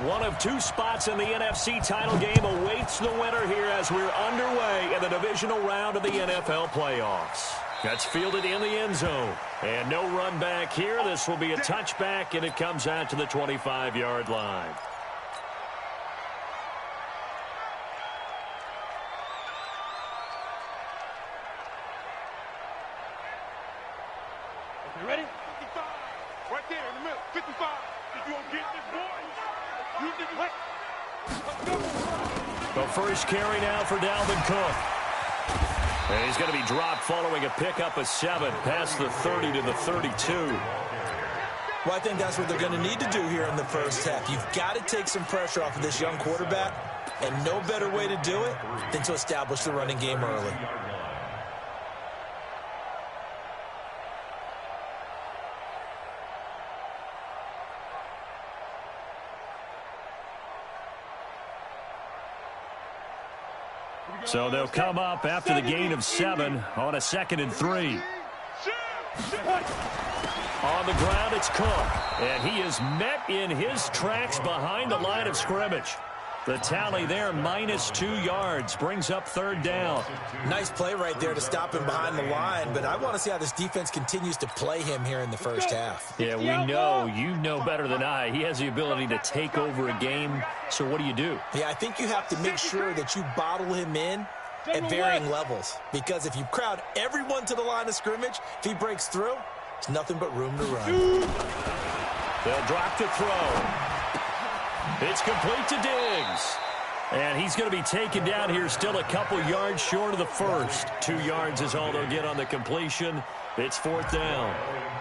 One of two spots in the NFC title game awaits the winner here as we're underway in the divisional round of the NFL playoffs. That's fielded in the end zone. And no run back here. This will be a touchback, and it comes out to the 25-yard line. You ready? 55. Right there in the middle. 55. If you don't get this boy, you didn't wait. Let's go. The first carry now for Dalvin Cook. And he's going to be dropped following a pickup of 7 past the 30 to the 32. Well, I think that's what they're going to need to do here in the first half. You've got to take some pressure off of this young quarterback, and no better way to do it than to establish the running game early. So they'll come up after the gain of 7 on a 2nd and 3. On the ground, it's Cook. And he is met in his tracks behind the line of scrimmage. The tally there, -2 yards, brings up 3rd down. Nice play right there to stop him behind the line, but I want to see how this defense continues to play him here in the first half. Yeah, we know, you know better than I, he has the ability to take over a game, so what do? Yeah, I think you have to make sure that you bottle him in at varying levels, because if you crowd everyone to the line of scrimmage, if he breaks through, there's nothing but room to run. They'll drop to throw. It's complete to Diggs. And he's going to be taken down here still a couple yards short of the first. 2 yards is all they'll get on the completion. It's 4th down.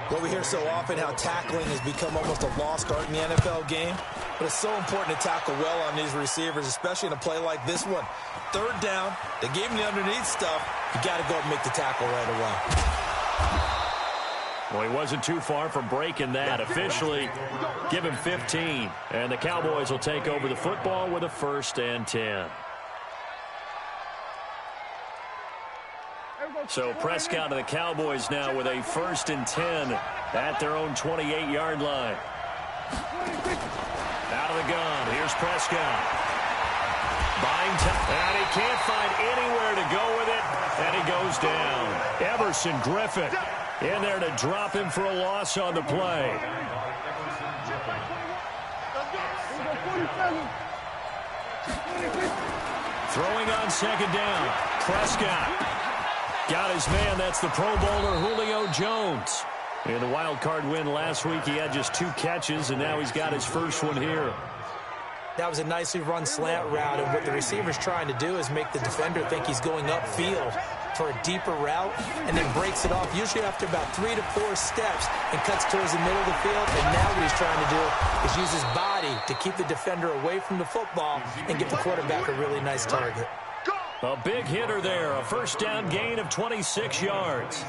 Well, we hear so often how tackling has become almost a lost art in the NFL game. But it's so important to tackle well on these receivers, especially in a play like this one. 3rd down, they gave him the underneath stuff. You got to go and make the tackle right away. Well, he wasn't too far from breaking that. Officially, give him 15. And the Cowboys will take over the football with a 1st and 10. So Prescott and the Cowboys now with a 1st and 10 at their own 28-yard line. Out of the gun. Here's Prescott. Buying time. And he can't find anywhere to go with it. And he goes down. Everson Griffin in there to drop him for a loss on the play. Throwing on 2nd down. Prescott got his man. That's the Pro Bowler Julio Jones. In the wild card win last week, he had just 2 catches, and now he's got his first one here. That was a nicely run slant route, and what the receiver's trying to do is make the defender think he's going upfield for a deeper route, and then breaks it off, usually after about 3 to 4 steps, and cuts towards the middle of the field. And now what he's trying to do is use his body to keep the defender away from the football and give the quarterback a really nice target. A big hitter there, a 1st down gain of 26 yards.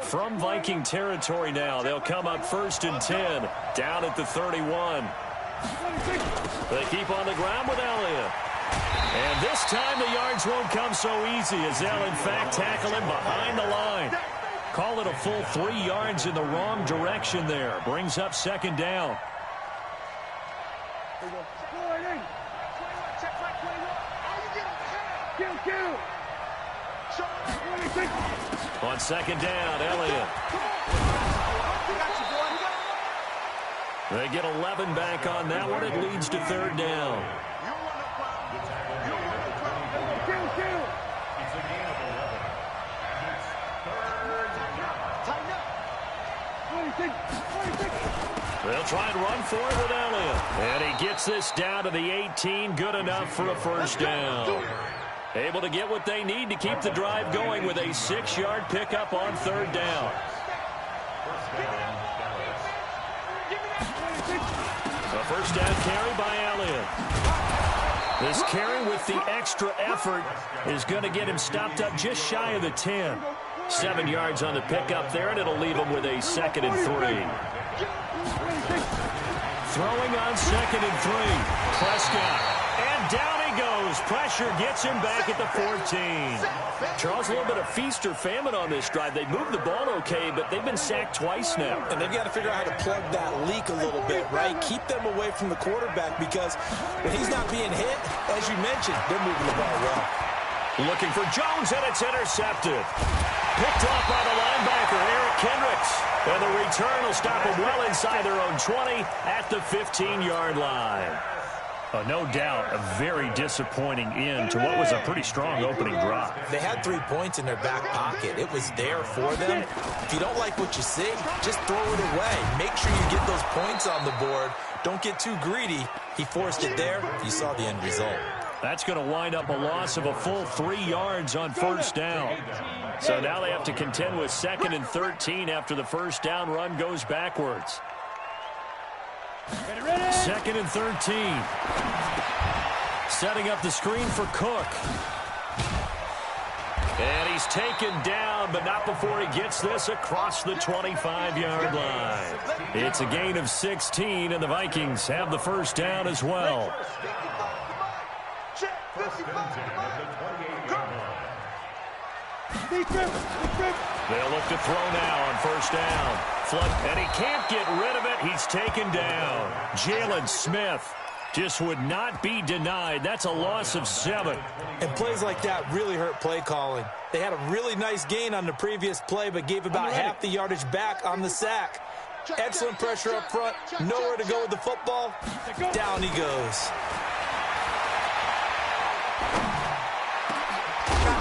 From Viking territory now, they'll come up 1st and 10, down at the 31. They keep on the ground with Elliott. And this time the yards won't come so easy as they'll, in fact, tackle him behind the line. Call it a full 3 yards in the wrong direction there. Brings up 2nd down. On 2nd down, Elliott. They get 11 back on that one. It leads to 3rd down. They'll try and run for it with Elliott. And he gets this down to the 18. Good enough for a 1st down. Able to get what they need to keep the drive going with a 6-yard pickup on 3rd down. A 1st down carry by Elliott. This carry with the extra effort is going to get him stopped up just shy of the 10. 7 yards on the pickup there, and it'll leave him with a 2nd and 3. Throwing on 2nd and 3. Prescott And down he goes. Pressure gets him back at the 14. Charles, a little bit of feast or famine on this drive. They moved the ball okay, but they've been sacked twice now. And they've got to figure out how to plug that leak a little bit, right? Keep them away from the quarterback because when he's not being hit, as you mentioned, they're moving the ball well. Looking for Jones, and it's intercepted. Picked off by the linebacker, Eric Kendricks. And the return will stop them well inside their own 20 at the 15-yard line. No doubt a very disappointing end to what was a pretty strong opening drive. They had 3 points in their back pocket. It was there for them. If you don't like what you see, just throw it away. Make sure you get those points on the board. Don't get too greedy. He forced it there. You saw the end result. That's going to wind up a loss of a full 3 yards on first down. So now they have to contend with 2nd and 13 after the first down run goes backwards. 2nd and 13. Setting up the screen for Cook. And he's taken down, but not before he gets this across the 25-yard line. It's a gain of 16, and the Vikings have the first down as well. They'll look to throw now on first down. And he can't get rid of it. He's taken down. Jalen Smith just would not be denied. That's a loss of 7. And plays like that really hurt play calling. They had a really nice gain on the previous play, but gave about half the yardage back on the sack. Excellent pressure up front. Nowhere to go with the football. Down he goes.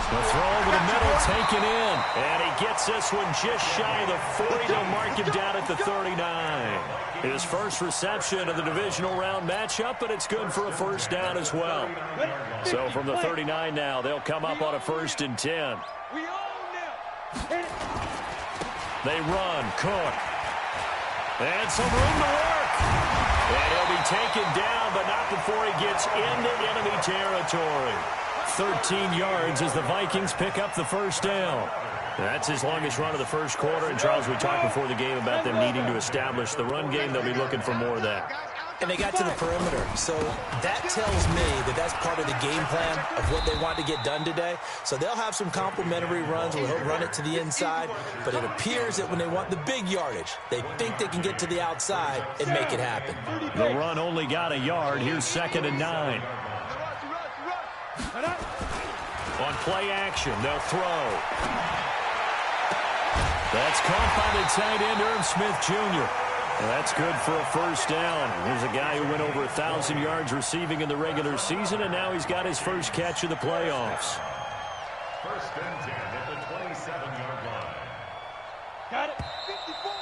The throw over the middle, taken in. And he gets this one just shy of the 40. They'll mark him down at the 39. His first reception of the divisional round matchup, but it's good for a first down as well. So from the 39 now, they'll come up on a 1st and 10. They run, Cook. And some room to work. And he'll be taken down, but not before he gets into enemy territory. 13 yards as the Vikings pick up the first down. That's his longest run of the first quarter. And, Charles, we talked before the game about them needing to establish the run game. They'll be looking for more of that. And they got to the perimeter. So that tells me that that's part of the game plan of what they want to get done today. So they'll have some complementary runs where he'll run it to the inside. But it appears that when they want the big yardage, they think they can get to the outside and make it happen. The run only got a yard. Here's 2nd and 9. On play action, they'll throw. That's caught by the tight end, Irv Smith Jr. And that's good for a first down. Here's a guy who went over 1,000 yards receiving in the regular season, and now he's got his first catch of the playoffs. 1st and 10 at the 27-yard line. Got it. 54.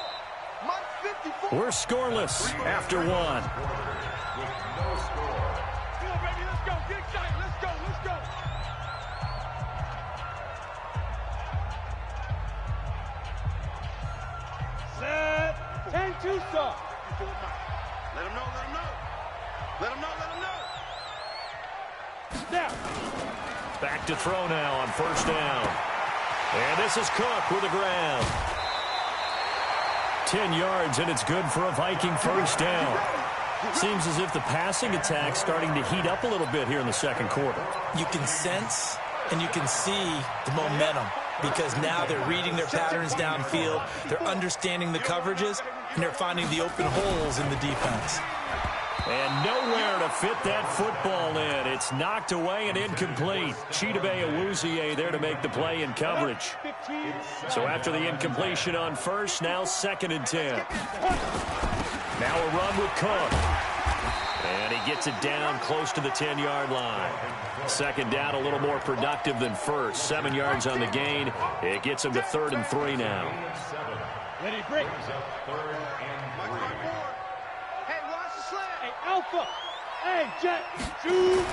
We're scoreless after 1. With no score. Come on, baby, let's go. Get excited. Let's go. Let's go. Set. 10-2 soft. Let him know. Let him know. Let him know. Let him know. Now. Back to throw now on first down. And this is Cook with the ground. 10 yards, and it's good for a Viking first down. Seems as if the passing attack's starting to heat up a little bit here in the second quarter. You can sense and you can see the momentum because now they're reading their patterns downfield, they're understanding the coverages, and they're finding the open holes in the defense. And nowhere to fit that football in. It's knocked away and incomplete. Chidobe Awuzie there to make the play in coverage. So after the incompletion on first, now 2nd and 10. Now a run with Cook. And he gets it down close to the 10-yard line. Second down a little more productive than first. 7 yards on the gain. It gets him to 3rd and 3 now. Ready, break. Alpha. Hey, Jet. Shoot.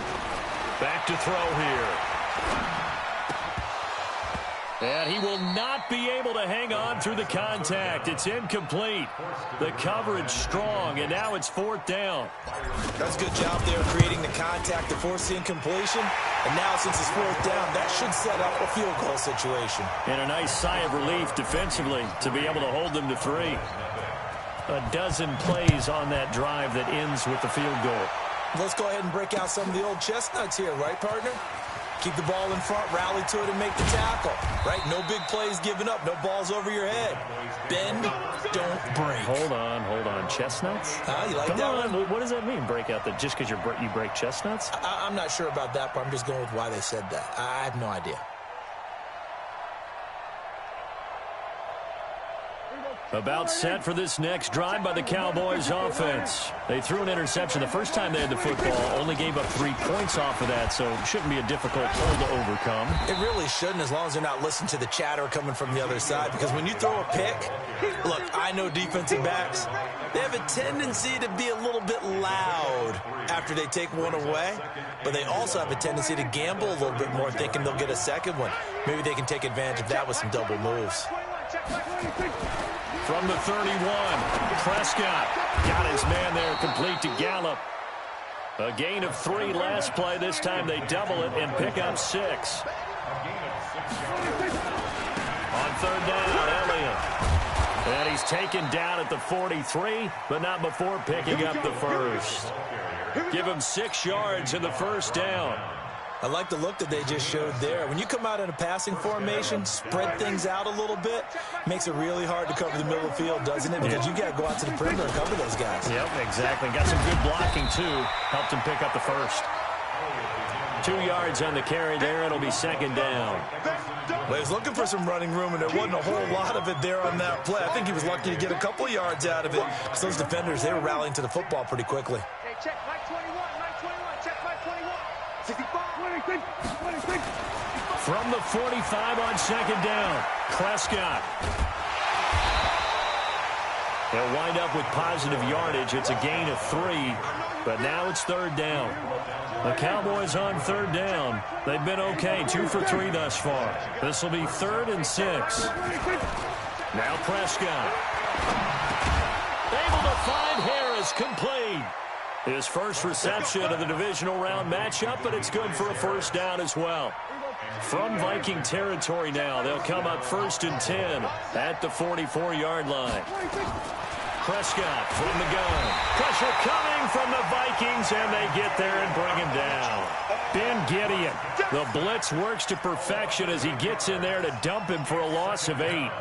Back to throw here. And he will not be able to hang on through the contact. It's incomplete. The coverage strong, and now it's 4th down. That's a good job there creating the contact to force the incompletion. And now since it's 4th down, that should set up a field goal situation. And a nice sigh of relief defensively to be able to hold them to 3. A dozen plays on that drive that ends with the field goal. Let's go ahead and break out some of the old chestnuts here, right, partner? Keep the ball in front, rally to it, and make the tackle, right? No big plays given up, no balls over your head. Bend, don't break. Hold on. Chestnuts? You like Come that on. one? What does that mean, break out? That just because you break chestnuts? I'm not sure about that, but I'm just going with why they said that. I have no idea. About set for this next drive by the Cowboys offense. They threw an interception the first time they had the football, only gave up 3 points off of that, so it shouldn't be a difficult hole to overcome. It really shouldn't, as long as they're not listening to the chatter coming from the other side, because when you throw a pick, look, I know defensive backs, they have a tendency to be a little bit loud after they take one away, but they also have a tendency to gamble a little bit more, thinking they'll get a second one. Maybe they can take advantage of that with some double moves. From the 31, Prescott got his man there, complete to Gallup. A gain of 3 last play. This time they double it and pick up 6. On third down, Elliott. And he's taken down at the 43, but not before picking up the first. Give him 6 yards in the first down. I like the look that they just showed there. When you come out in a passing formation, spread things out a little bit, makes it really hard to cover the middle of the field, doesn't it? Because you got to go out to the perimeter and cover those guys. Yep, exactly. Got some good blocking, too. Helped him pick up the first. 2 yards on the carry there. It'll be second down. Well, he was looking for some running room, and there wasn't a whole lot of it there on that play. I think he was lucky to get a couple yards out of it, because those defenders, they were rallying to the football pretty quickly. Hey, check Mike 21, Mike 21, check Mike 21. 65, 26. From the 45 on second down, Prescott. They'll wind up with positive yardage. It's a gain of 3, but now it's third down. The Cowboys on third down. They've been okay, 2 for 3 thus far. This will be 3rd and 6. Now Prescott. Able to find Harris, complete. His first reception of the divisional round matchup, but it's good for a first down as well. From Viking territory now, they'll come up 1st and 10 at the 44-yard line. Prescott from the gun. Pressure coming from the Vikings, and they get there and bring him down. Ben Gideon. The blitz works to perfection as he gets in there to dump him for a loss of 8.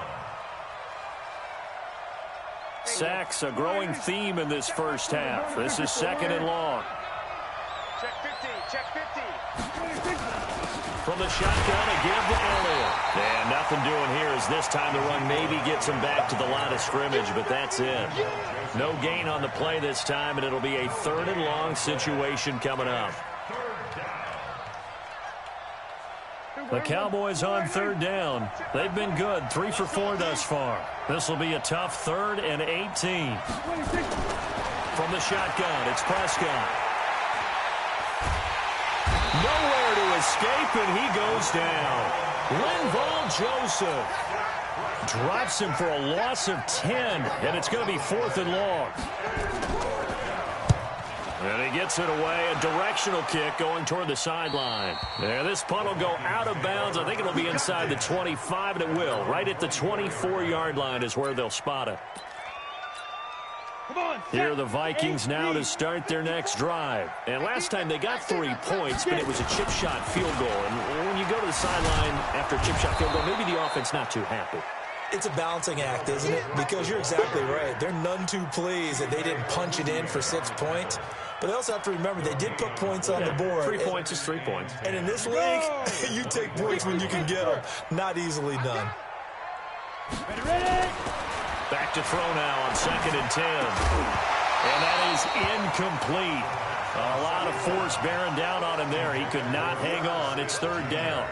Sacks, a growing theme in this first half. This is 2nd and long. Check 50, check 50. From the shotgun, a give to Elliott. And nothing doing here as this time the run maybe gets him back to the line of scrimmage, but that's it. No gain on the play this time, and it'll be a 3rd and long situation coming up. The Cowboys on third down. They've been good, 3 for 4 thus far. This will be a tough 3rd and 18. From the shotgun, it's Prescott. Nowhere to escape, and he goes down. Linval Joseph drops him for a loss of 10, and it's going to be 4th and long. And he gets it away, a directional kick going toward the sideline. Yeah, this punt will go out of bounds. I think it'll be inside the 25, and it will. Right at the 24-yard line is where they'll spot it. Here are the Vikings now to start their next drive. And last time they got 3 points, but it was a chip shot field goal. And when you go to the sideline after a chip shot field goal, maybe the offense not too happy. It's a balancing act, isn't it? Because you're exactly right. They're none too pleased that they didn't punch it in for 6 points. But they also have to remember they did put points on the board. 3 points is 3 points. And in this league, you take points when you can get them. Not easily done. Ready? Back to throw now on 2nd and 10. And that is incomplete. A lot of force bearing down on him there. He could not hang on. It's 3rd down.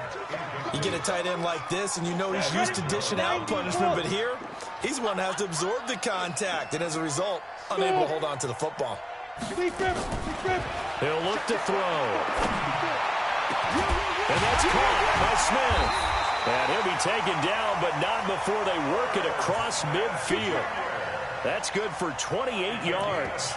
You get a tight end like this, and you know he's used to dishing out punishment. But here, he's one that has to absorb the contact. And as a result, unable to hold on to the football. He'll look to throw. And that's caught by Smith. And he'll be taken down, but not before they work it across midfield. That's good for 28 yards.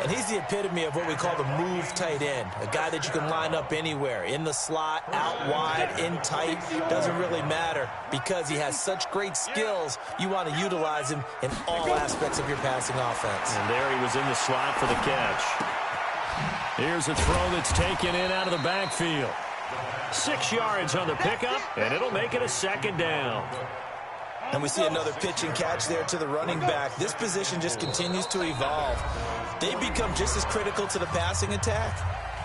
And he's the epitome of what we call the move tight end. A guy that you can line up anywhere. In the slot, out wide, in tight. Doesn't really matter. Because he has such great skills, you want to utilize him in all aspects of your passing offense. And there he was in the slot for the catch. Here's a throw that's taken in out of the backfield. 6 yards on the pickup, and it'll make it a second down. And we see another pitch and catch there to the running back. This position just continues to evolve. They become just as critical to the passing attack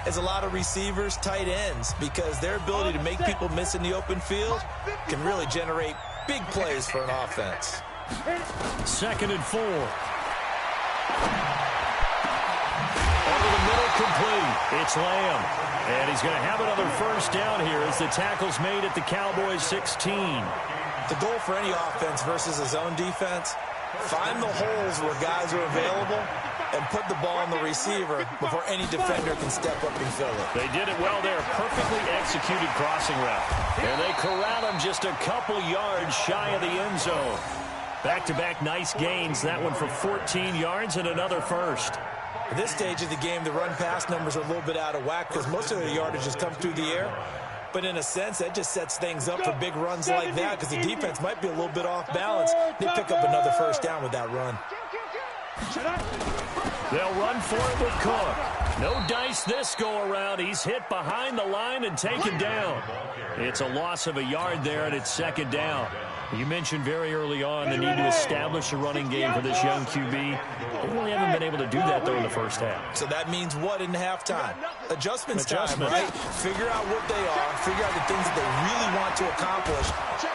as a lot of receivers, tight ends, because their ability to make people miss in the open field can really generate big plays for an offense. 2nd and 4. Over the middle, complete. It's Lamb. And he's going to have another first down here as the tackle's made at the Cowboys' 16. The goal for any offense versus a zone defense, find the holes where guys are available and put the ball on the receiver before any defender can step up and fill it. They did it well there. Perfectly executed crossing route. And they corral him just a couple yards shy of the end zone. Back-to-back nice gains. That one for 14 yards and another first. At this stage of the game, the run-pass numbers are a little bit out of whack because most of the yardage has come through the air. But in a sense, that just sets things up for big runs like that because the defense might be a little bit off balance. They pick up another first down with that run. They'll run for it with Cook. No dice this go-around. He's hit behind the line and taken down. It's a loss of a yard there, and it's 2nd down. You mentioned very early on the need to establish a running game for this young QB. They really haven't been able to do that, though, in the first half. So that means what in halftime? Adjustments time, right? Figure out what they are, figure out the things that they really want to accomplish,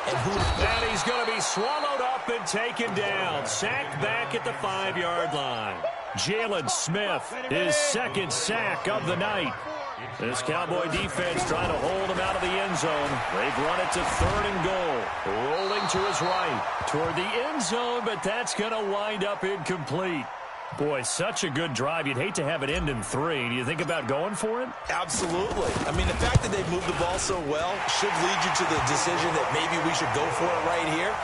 and who. And he's going to be swallowed up and taken down. Sacked back at the 5-yard line. Jalen Smith, his 2nd sack of the night. This Cowboy defense trying to hold him out of the end zone. They've run it to 3rd and goal. Rolling to his right toward the end zone, but that's going to wind up incomplete. Boy, such a good drive. You'd hate to have it end in 3. Do you think about going for it? Absolutely. I mean, the fact that they've moved the ball so well should lead you to the decision that maybe we should go for it right here.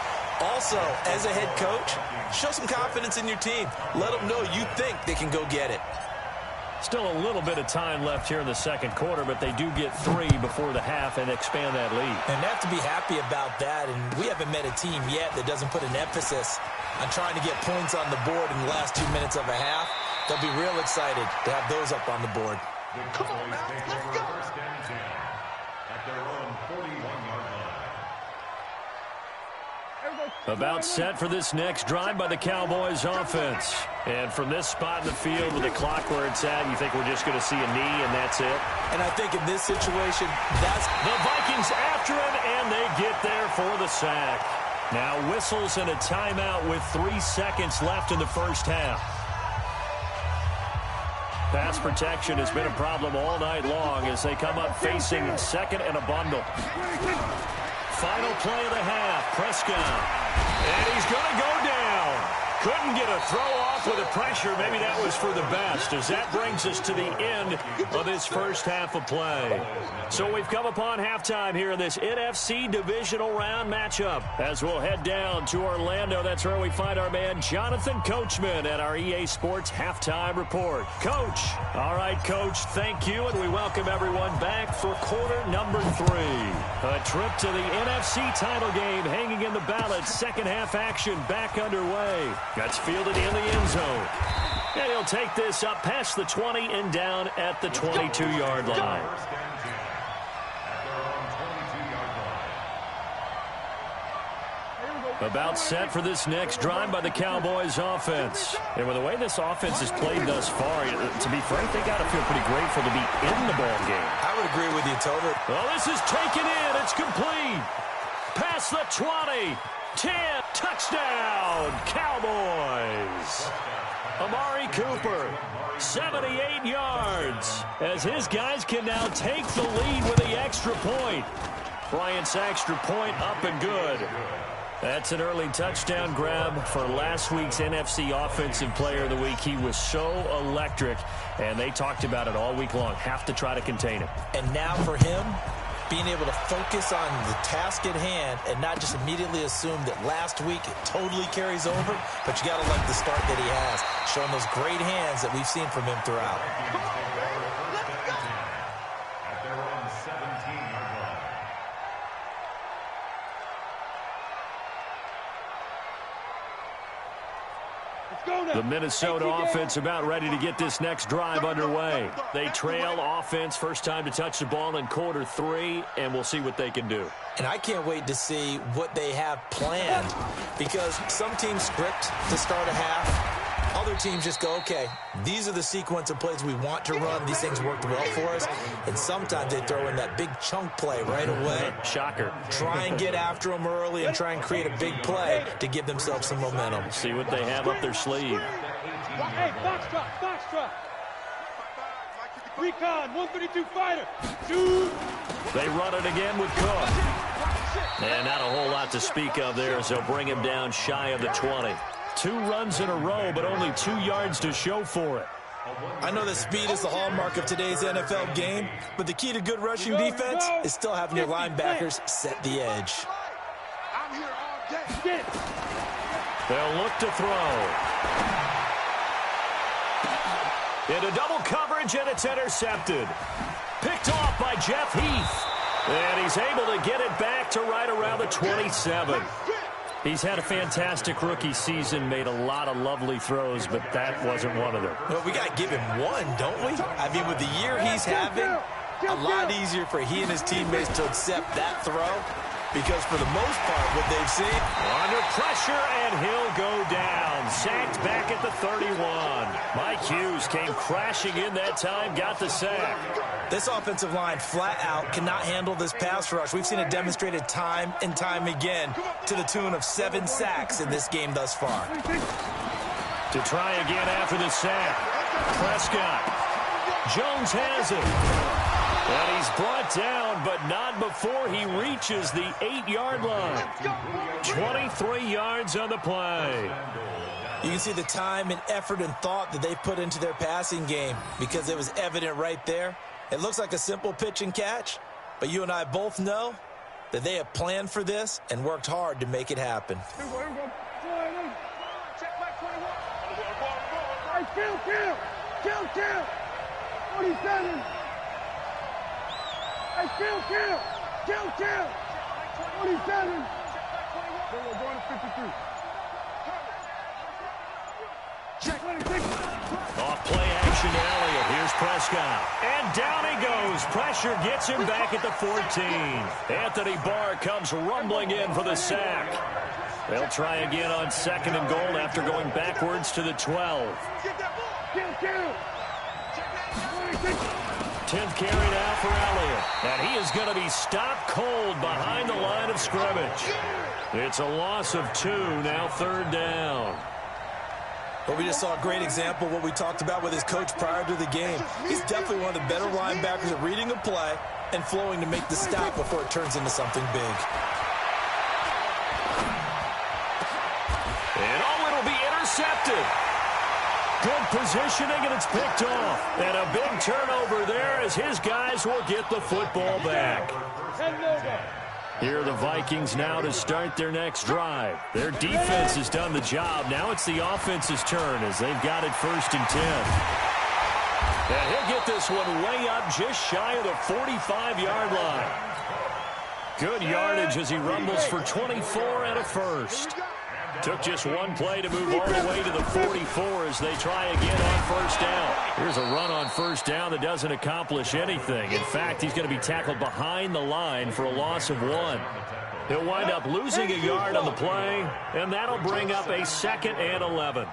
Also, as a head coach, show some confidence in your team. Let them know you think they can go get it. Still a little bit of time left here in the 2nd quarter, but they do get 3 before the half and expand that lead. And they have to be happy about that, and we haven't met a team yet that doesn't put an emphasis on trying to get points on the board in the last 2 minutes of a half. They'll be real excited to have those up on the board. Come on, man. Let's go. At their own 41-yard line. About set for this next drive by the Cowboys offense. And from this spot in the field with the clock where it's at, you think we're just going to see a knee and that's it? And I think in this situation, that's... The Vikings after him, and they get there for the sack. Now whistles and a timeout with 3 seconds left in the first half. Pass protection has been a problem all night long as they come up facing 2nd and a bundle. Final play of the half, Prescott. And he's going to go down. Couldn't get a throw off with the pressure. Maybe that was for the best, as that brings us to the end of this first half of play. So we've come upon halftime here in this NFC divisional round matchup. As we'll head down to Orlando, that's where we find our man Jonathan Coachman at our EA Sports Halftime Report. Coach. All right, Coach, thank you, and we welcome everyone back for quarter number 3. A trip to the NFC title game hanging in the balance. Second half action back underway. That's fielded in the end zone. And he'll take this up past the 20 and down at the 22-yard line. About set for this next drive by the Cowboys offense. And with the way this offense has played thus far, to be frank, they got to feel pretty grateful to be in the ball game. I would agree with you, totally. Well, this is taken in. It's complete. Past the 20. 10. Touchdown, Cowboys. Amari Cooper, 78 yards, as his guys can now take the lead with the extra point. Bryant's extra point up and good. That's an early touchdown grab for last week's NFC Offensive Player of the Week. He was so electric, and they talked about it all week long. Have to try to contain him. And now for him, being able to focus on the task at hand and not just immediately assume that last week it totally carries over, but you got to like the start that he has, showing those great hands that we've seen from him throughout. At their own 17-yard line. Let's go The Minnesota offense about ready to get this next drive underway. They trail offense, first time to touch the ball in quarter 3, and we'll see what they can do. And I can't wait to see what they have planned, because some teams script to start a half. Other teams just go, okay, these are the sequence of plays we want to run. These things worked well for us. And sometimes they throw in that big chunk play right away. Shocker. Try and get after them early and try and create a big play to give themselves some momentum. See what they have up their sleeve. Hey, foxtrot. Recon, 132 fighter. Dude. They run it again with Cook. And not a whole lot to speak of there as they'll bring him down shy of the 20. 2 runs in a row, but only 2 yards to show for it. I know that speed is the hallmark of today's NFL game, but the key to good rushing defense is still having your linebackers set the edge. I'm here all day. They'll look to throw. Into double coverage, and it's intercepted. Picked off by Jeff Heath. And he's able to get it back to right around the 27. He's had a fantastic rookie season, made a lot of lovely throws, but that wasn't one of them. Well, we got to give him one, don't we? I mean, with the year he's having, a lot easier for he and his teammates to accept that throw, because for the most part, what they've seen. Under pressure, and he'll go down. Sacked back at the 31. Mike Hughes came crashing in that time, got the sack. This offensive line flat out cannot handle this pass rush. We've seen it demonstrated time and time again to the tune of 7 sacks in this game thus far. To try again after the sack. Prescott. Jones has it. And he's brought down, but not before he reaches the 8-yard line. 23 yards on the play. You can see the time and effort and thought that they put into their passing game, because it was evident right there. It looks like a simple pitch and catch, but you and I both know that they have planned for this and worked hard to make it happen. Kill. 47. Hey, kill. 47. We're going to 53. Off play action to Elliott. Here's Prescott. And down he goes. Pressure gets him back at the 14. Anthony Barr comes rumbling in for the sack. They'll try again on 2nd and goal after going backwards to the 12. 10th carry now for Elliott. And he is going to be stopped cold behind the line of scrimmage. It's a loss of 2, now 3rd down. Well, we just saw a great example of what we talked about with his coach prior to the game. He's definitely one of the better linebackers at reading a play and flowing to make the stop before it turns into something big. And it'll be intercepted. Good positioning, and it's picked off. And a big turnover there as his guys will get the football back. Here are the Vikings now to start their next drive. Their defense has done the job. Now it's the offense's turn as they've got it 1st and 10. And he'll get this one way up just shy of the 45-yard line. Good yardage as he rumbles for 24 and a first. Took just one play to move all the way to the 44 as they try again on 1st down. Here's a run on 1st down that doesn't accomplish anything. In fact, he's going to be tackled behind the line for a loss of 1. He'll wind up losing a yard on the play, and that'll bring up a 2nd and 11.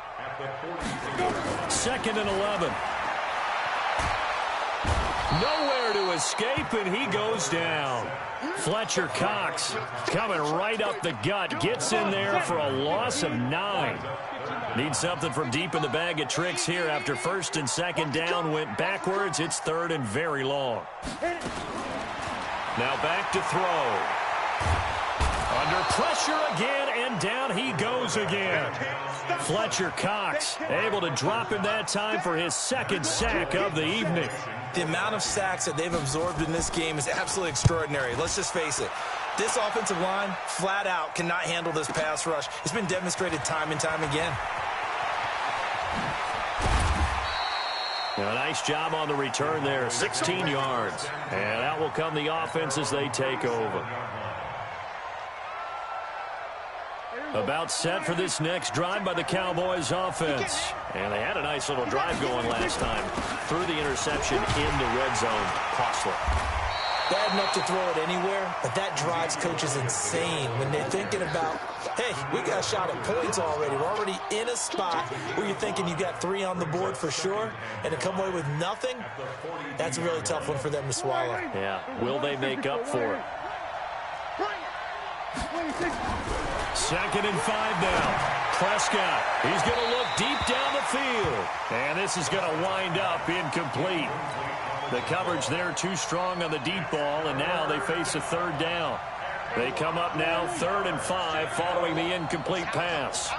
2nd and 11. Nowhere to escape, and he goes down. Fletcher Cox coming right up the gut. Gets in there for a loss of 9. Needs something from deep in the bag of tricks here after 1st and 2nd down went backwards. It's 3rd and very long. Now back to throw. Under pressure again, and down he goes again. Fletcher Cox able to drop him that time for his 2nd sack of the evening. The amount of sacks that they've absorbed in this game is absolutely extraordinary. Let's just face it. This offensive line, flat out, cannot handle this pass rush. It's been demonstrated time and time again. A nice job on the return there, 16 yards. And out will come the offense as they take over. About set for this next drive by the Cowboys offense. And they had a nice little drive going last time. Threw the interception in the red zone. Costly. Bad enough to throw it anywhere, but that drives coaches insane when they're thinking about, hey, we got a shot at points already. We're already in a spot where you're thinking you got 3 on the board for sure, and to come away with nothing, that's a really tough one for them to swallow. Yeah, will they make up for it? 2nd and 5 now. Prescott, he's going to look deep down the field. And this is going to wind up incomplete. The coverage there too strong on the deep ball, and now they face a 3rd down. They come up now 3rd and 5 following the incomplete pass.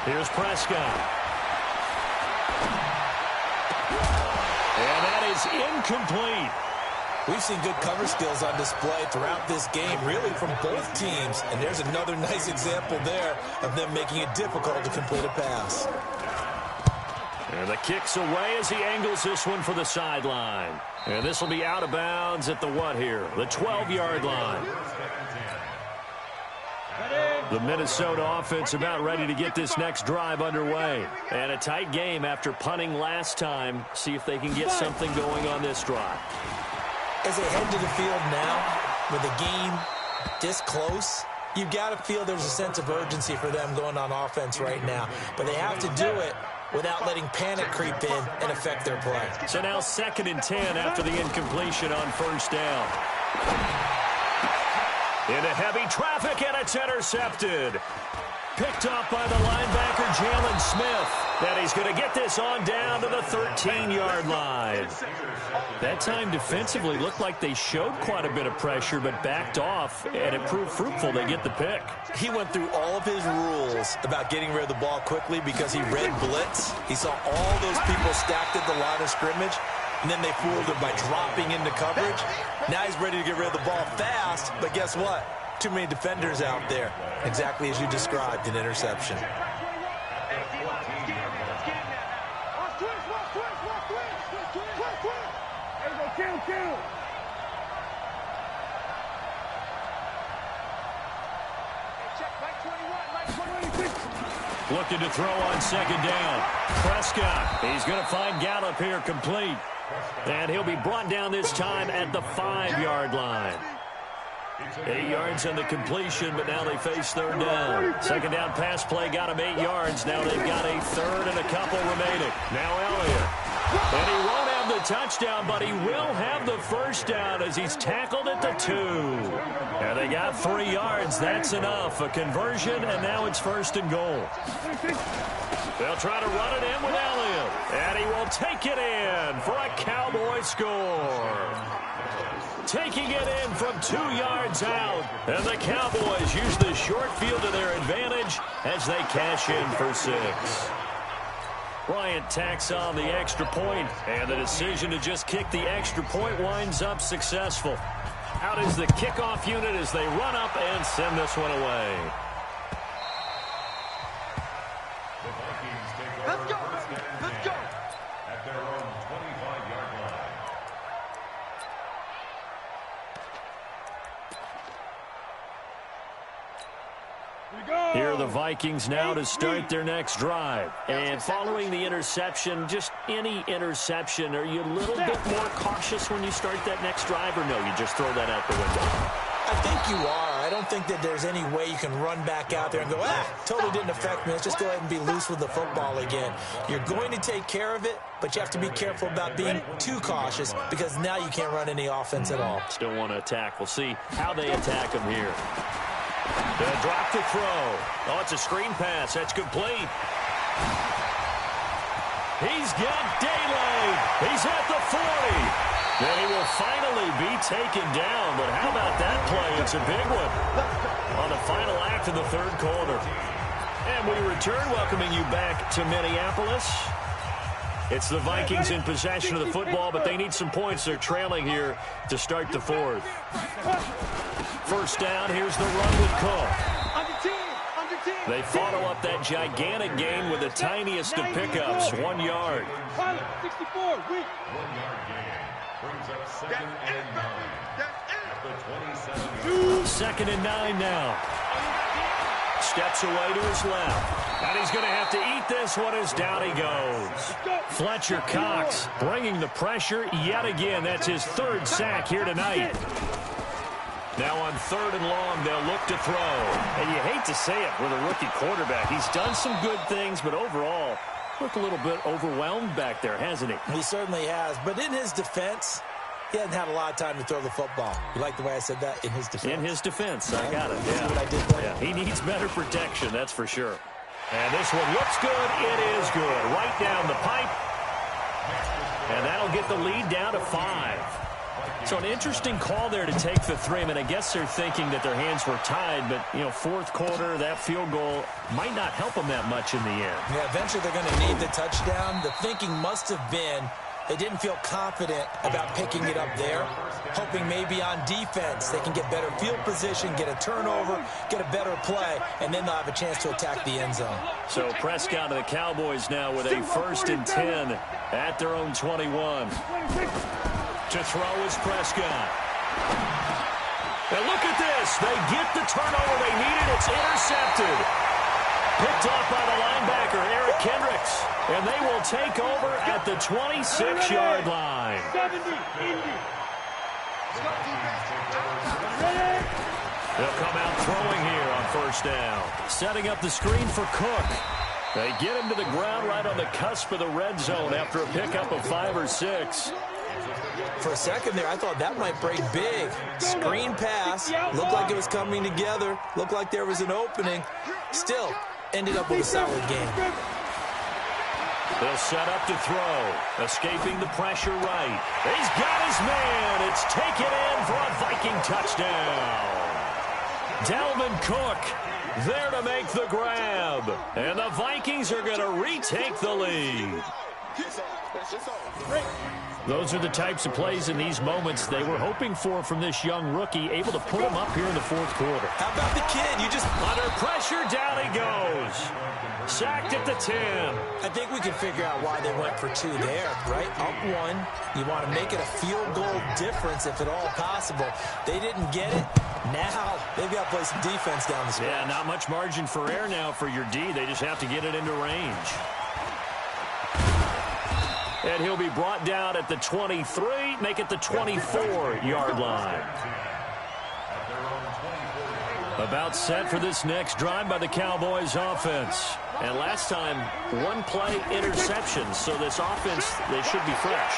Here's Prescott. And that is incomplete. We've seen good cover skills on display throughout this game, really from both teams. And there's another nice example there of them making it difficult to complete a pass. And the kick's away as he angles this one for the sideline. And this will be out of bounds at the what here? The 12-yard line. The Minnesota offense about ready to get this next drive underway. And a tight game after punting last time. See if they can get something going on this drive. As they head to the field now, with the game this close, you've got to feel there's a sense of urgency for them going on offense right now. But they have to do it without letting panic creep in and affect their play. So now 2nd and 10 after the incompletion on 1st down. Into heavy traffic, and it's intercepted. Picked off by the linebacker, Jalen Smith. And he's going to get this on down to the 13-yard line. That time defensively looked like they showed quite a bit of pressure, but backed off, and it proved fruitful. They get the pick. He went through all of his rules about getting rid of the ball quickly because he read blitz. He saw all those people stacked at the line of scrimmage, and then they fooled him by dropping into coverage. Now he's ready to get rid of the ball fast, but guess what? Too many defenders out there. Exactly as you described, an interception. Looking to throw on 2nd down. Prescott, he's going to find Gallup here complete. And he'll be brought down this time at the 5-yard line. 8 yards on the completion, but now they face 3rd down. 2nd down pass play got him 8 yards. Now they've got a 3rd and a couple remaining. Now Elliott. And he won't have the touchdown, but he will have the 1st down as he's tackled at the 2. And they got 3 yards. That's enough. A conversion, and now it's 1st and goal. They'll try to run it in with Elliott. And he will take it in for a Cowboy score. Taking it in from 2 yards out. And the Cowboys use the short field to their advantage as they cash in for 6. Bryant tacks on the extra point, and the decision to just kick the extra point winds up successful. Out is the kickoff unit as they run up and send this one away. Let's go. Let's go. At their own 25-yard line. Here are the Vikings now to start their next drive. And following the interception, just any interception, are you a little bit more cautious when you start that next drive, or no, you just throw that out the window? I think you are. I don't think that there's any way you can run back out there and go, totally didn't affect me. Let's just go ahead and be loose with the football again. You're going to take care of it, but you have to be careful about being too cautious because now you can't run any offense at all. Still want to attack. We'll see how they attack them here. They'll drop the throw. Oh, it's a screen pass. That's complete. He's got daylight. He's at the 40. Then he will finally be taken down. But how about that play? It's a big one on the final act of the 3rd quarter. And we return, welcoming you back to Minneapolis. It's the Vikings in possession of the football, but they need some points. They're trailing here to start the 4th. 1st down, here's the run with Cook. They follow up that gigantic gain with the tiniest of pickups, 1 yard. 64, 1 yard gain brings up 2nd and 9. at the 27-yard. 2nd and 9 now. Steps away to his left. And he's going to have to eat this one as down he goes. Fletcher Cox bringing the pressure yet again. That's his 3rd sack here tonight. Now on 3rd and long, they'll look to throw. And you hate to say it with a rookie quarterback. He's done some good things, but overall, looked a little bit overwhelmed back there, hasn't he? He certainly has. But in his defense, he hasn't had a lot of time to throw the football. You like the way I said that? In his defense. In his defense. I got it. See Yeah. what I did there? Yeah. He needs better protection, that's for sure. And this one looks good. It is good. Right down the pipe. And that'll get the lead down to 5. So an interesting call there to take the 3. I mean, I guess they're thinking that their hands were tied, but, you know, 4th quarter, that field goal might not help them that much in the end. Yeah, eventually they're going to need the touchdown. The thinking must have been they didn't feel confident about picking it up there, hoping maybe on defense they can get better field position, get a turnover, get a better play, and then they'll have a chance to attack the end zone. So Prescott and the Cowboys now with a 1st and 10 at their own 21. To throw is Prescott. And look at this. They get the turnover they needed. It's intercepted. Picked off by the linebacker, Eric Kendricks. And they will take over at the 26-yard line. They'll come out throwing here on 1st down. Setting up the screen for Cook. They get him to the ground right on the cusp of the red zone after a pickup of 5 or 6. For a second there, I thought that might break big. Screen pass. Looked like it was coming together. Looked like there was an opening. Still, ended up with a solid game. They'll set up to throw. Escaping the pressure right. He's got his man. It's taken in for a Viking touchdown. Dalvin Cook there to make the grab. And the Vikings are going to retake the lead. Those are the types of plays in these moments they were hoping for from this young rookie, able to put him up here in the 4th quarter. How about the kid? You just under pressure, down he goes. Sacked at the 10. I think we can figure out why they went for 2 there, right? Up 1. You want to make it a field goal difference if at all possible. They didn't get it. Now they've got to play some defense down the stretch. Yeah, not much margin for error now for your D. They just have to get it into range. And he'll be brought down at the 23, make it the 24-yard line. About set for this next drive by the Cowboys offense. And last time, 1-play interception. So this offense, they should be fresh.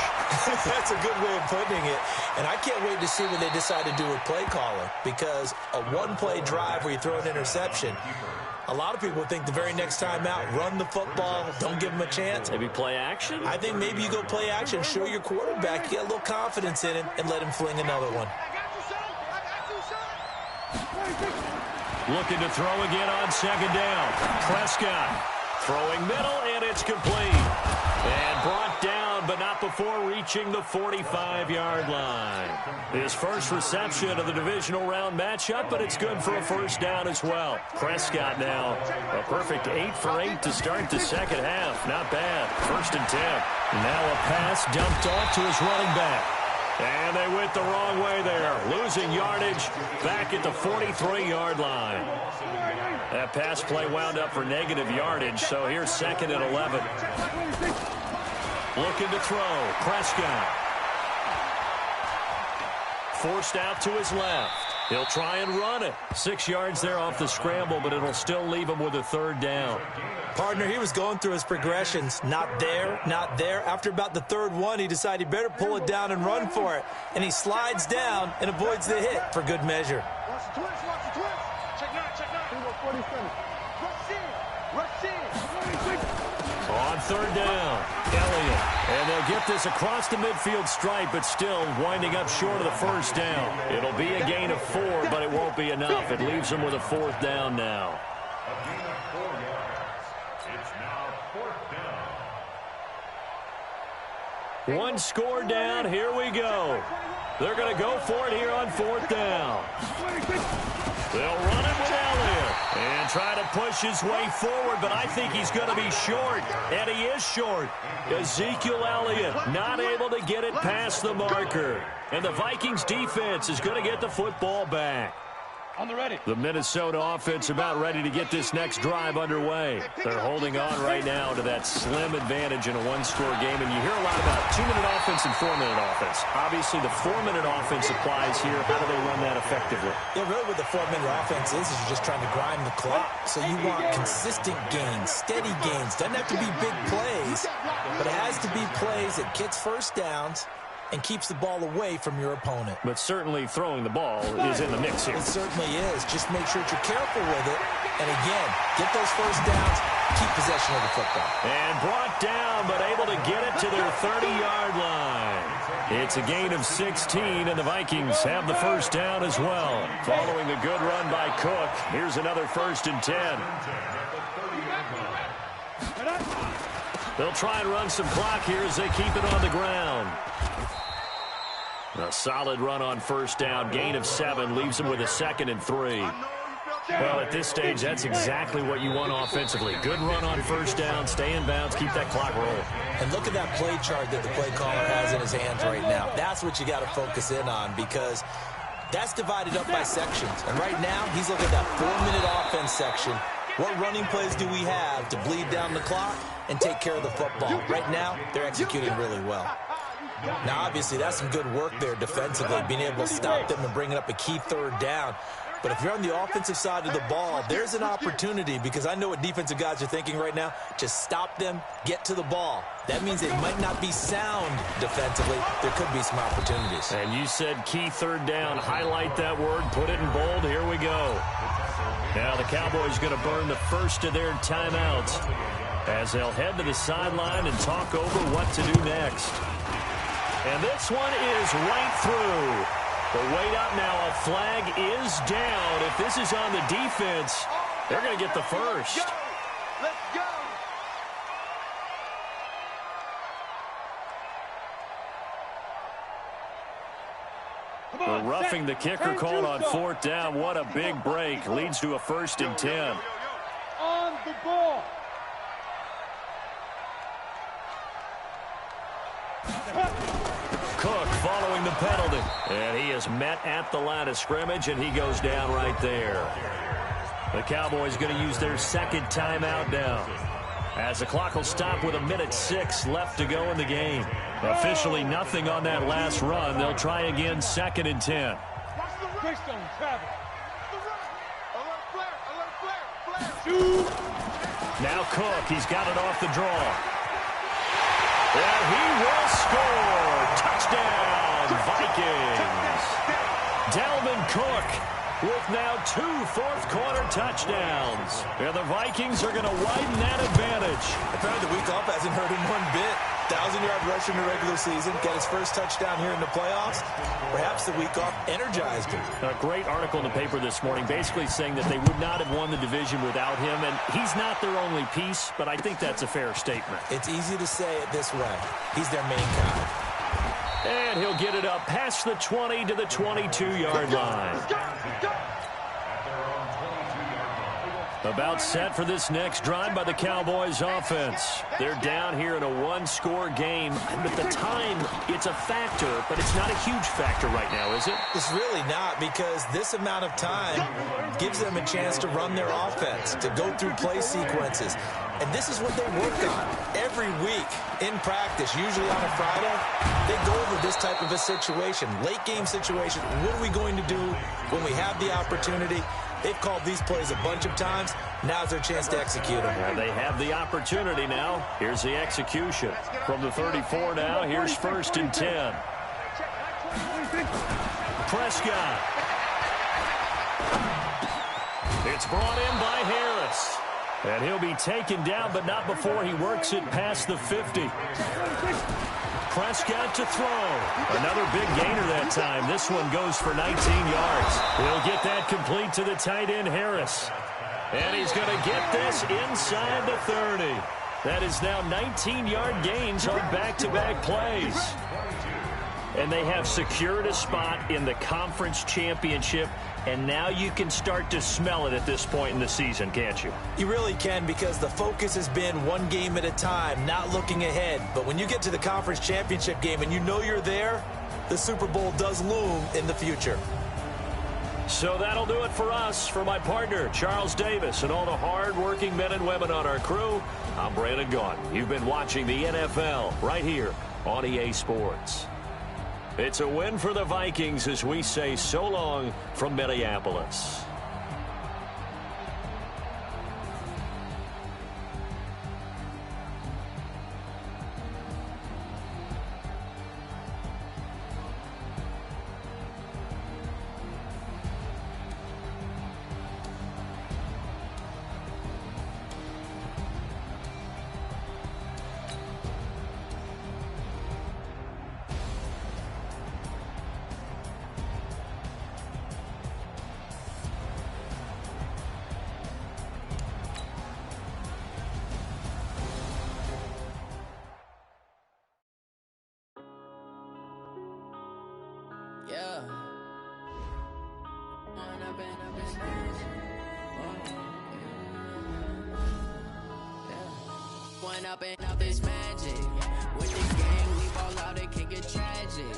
That's a good way of putting it. And I can't wait to see what they decide to do with play calling. Because a 1-play drive where you throw an interception, a lot of people think the very next time out, run the football, don't give them a chance. Maybe play action? I think maybe you go play action, show your quarterback, get a little confidence in him, and let him fling another one. Looking to throw again on 2nd down. Prescott throwing middle, and it's complete. And brought down, but not before reaching the 45-yard line. His first reception of the divisional round matchup, but it's good for a 1st down as well. Prescott now, a perfect 8 for 8 to start the 2nd half. Not bad. 1st and 10. Now a pass dumped off to his running back. And they went the wrong way there, losing yardage back at the 43-yard line. That pass play wound up for negative yardage, so here's 2nd and 11. Looking to throw, Prescott. Forced out to his left. He'll try and run it. 6 yards there off the scramble, but it'll still leave him with a 3rd down. Partner, he was going through his progressions. Not there, not there. After about the 3rd one, he decided he better pull it down and run for it. And he slides down and avoids the hit for good measure. Watch the twist. Check 9. 47. Rush in. On 3rd down, Elliott. And they'll get this across the midfield stripe, but still winding up short of the 1st down. It'll be a gain of 4, but it won't be enough. It leaves them with a 4th down now. A gain of 4 yards. It's now 4th down. 1 score down. Here we go. They're going to go for it here on 4th down. They'll run it with Elliott. And try to push his way forward, but I think he's going to be short. And he is short. Ezekiel Elliott not able to get it past the marker. And the Vikings defense is going to get the football back. On the ready. The Minnesota offense about ready to get this next drive underway. They're holding on right now to that slim advantage in a one-score game. And you hear a lot about 2-minute offense and 4-minute offense. Obviously, the 4-minute offense applies here. How do they run that effectively? Yeah, really what the 4-minute offense is you're just trying to grind the clock. So you want consistent gains, steady gains. Doesn't have to be big plays, but it has to be plays that gets first downs and keeps the ball away from your opponent. But certainly throwing the ball is in the mix here. It certainly is. Just make sure that you're careful with it. And again, get those first downs, keep possession of the football. And brought down, but able to get it to their 30-yard line. It's a gain of 16, and the Vikings have the first down as well. Following a good run by Cook, here's another 1st and 10. They'll try and run some clock here as they keep it on the ground. A solid run on 1st down, gain of 7, leaves them with a 2nd and 3. Well, at this stage, that's exactly what you want offensively. Good run on 1st down, stay in bounds, keep that clock rolling. And look at that play chart that the play caller has in his hands right now. That's what you got to focus in on because that's divided up by sections. And right now, he's looking at that 4-minute offense section. What running plays do we have to bleed down the clock and take care of the football? Right now, they're executing really well. Now, obviously, that's some good work there defensively, being able to stop them and bringing up a key 3rd down. But if you're on the offensive side of the ball, there's an opportunity because I know what defensive guys are thinking right now. Just stop them, get to the ball. That means they might not be sound defensively. There could be some opportunities. And you said key 3rd down. Highlight that word, put it in bold. Here we go. Now the Cowboys going to burn the first of their timeouts as they'll head to the sideline and talk over what to do next. And this one is right through. But wait up now. A flag is down. If this is on the defense, they're going to get the first. Let's go. The roughing the kicker called on 4th down. What a big break. Leads to a 1st and 10. On the ball. Cook following the penalty. And he is met at the line of scrimmage, and he goes down right there. The Cowboys going to use their 2nd timeout now, as the clock will stop with 1:06 left to go in the game. Officially nothing on that last run. They'll try again, 2nd and 10. Now Cook, he's got it off the draw. And he will score. Touchdown, Vikings. Dalvin Cook with now 2 fourth-quarter touchdowns. And the Vikings are going to widen that advantage. Apparently the week off hasn't hurt him one bit. 1,000-yard rush in the regular season, get his first touchdown here in the playoffs. Perhaps the week off energized him. A great article in the paper this morning basically saying that they would not have won the division without him, and he's not their only piece, but I think that's a fair statement. It's easy to say it this way. He's their main guy. And he'll get it up past the 20 to the 22-yard line. About set for this next drive by the Cowboys offense. They're down here in a one-score game. At the time, it's a factor, but it's not a huge factor right now, is it? It's really not, because this amount of time gives them a chance to run their offense, to go through play sequences. And this is what they work on every week in practice, usually on a Friday. They go over this type of a situation, late game situation. What are we going to do when we have the opportunity? They've called these plays a bunch of times. Now's their chance to execute them. Well, they have the opportunity now. Here's the execution. From the 34 now, here's 1st and 10. Prescott. It's brought in by Harris. And he'll be taken down, but not before he works it past the 50. Prescott to throw. Another big gainer that time. This one goes for 19 yards. He'll get that complete to the tight end, Harris. And he's going to get this inside the 30. That is now 19-yard gains on back-to-back plays. And they have secured a spot in the conference championship, and now you can start to smell it at this point in the season, can't you? You really can, because the focus has been one game at a time, not looking ahead. But when you get to the conference championship game and you know you're there, the Super Bowl does loom in the future. So that'll do it for us. For my partner, Charles Davis, and all the hard-working men and women on our crew, I'm Brandon Gaudin. You've been watching the NFL right here on EA Sports. It's a win for the Vikings as we say so long from Minneapolis. Yeah. One up and up is magic. With the gang, we ball out, it can get tragic.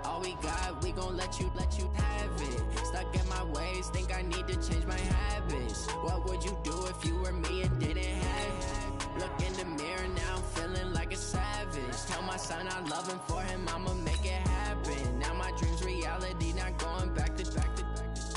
All we got, we gon' let you have it. Stuck in my ways, think I need to change my habits. What would you do if you were me and didn't have it? Look in the mirror now, I'm feeling like a savage. Tell my son I love him, for him I'ma make it happen. Now my dream's reality, not going back to.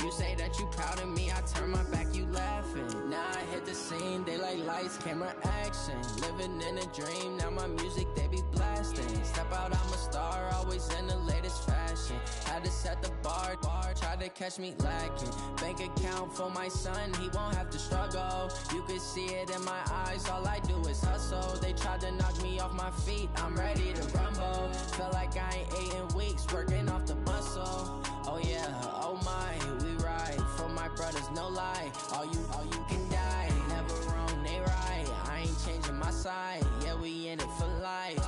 You say that you proud of me, I turn my back, you laughing. Now I hit the scene, they like lights, camera, action. Living in a dream, now my music, they be blasting. Step out, I'm a star, always in the latest fashion. Had to set the bar, try to catch me lacking. Bank account for my son, he won't have to struggle. You can see it in my eyes, all I do is hustle. They tried to knock me off my feet, I'm ready to rumble. Feel like I ain't ate in weeks, working off the muscle. Oh yeah, oh my, we ride for my brothers, no lie. All you can die, never wrong, they right. I ain't changing my side, yeah, we in it for life.